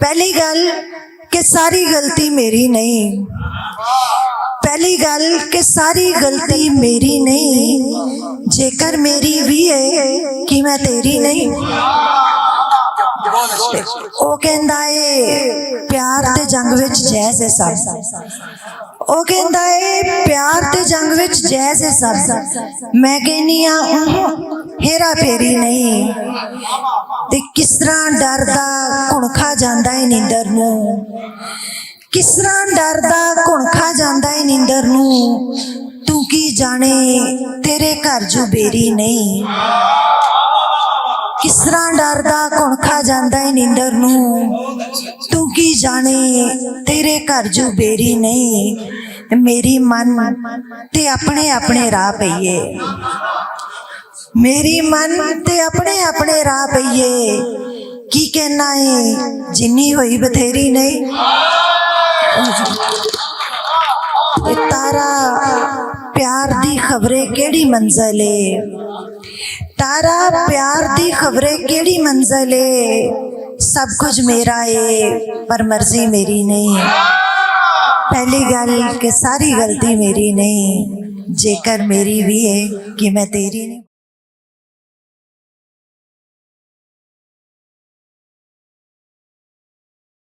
पहली गल कि सारी गलती मेरी नहीं, पहली गल कि सारी गलती मेरी नहीं, जेकर मेरी भी है कि मैं तेरी नहीं। ओ कहंदा है प्यार ते जंग विच जैज़ है सब, ओ कहंदा है प्यार ते जंग विच जैज़ है सब, मैं कहनी हेरा फेरी नहीं। ते किस तरह डरदा घुणखा जांदा है नींदर नूं, किस तरह डरदा घुणखा जांदा है नींदर नूं, तू की जाने तेरे घर जो बेरी नहीं। किस तरह डरदा घुणखा जांदा है नींदर नूं, तू की जाने तेरे घर जो बेरी नहीं। मेरी मन ते अपने अपने राह पईए, मेरी मन ते अपने अपने राह पईए, की कहना है जिन्नी होई बथेरी नहीं। तारा प्यार दी खबरे केड़ी मंजिल है, तारा प्यार दी खबरे केड़ी मंजिल है, सब कुछ मेरा है पर मर्जी मेरी नहीं। पहली गल कि सारी गलती मेरी नहीं, जेकर मेरी भी है कि मैं तेरी नहीं।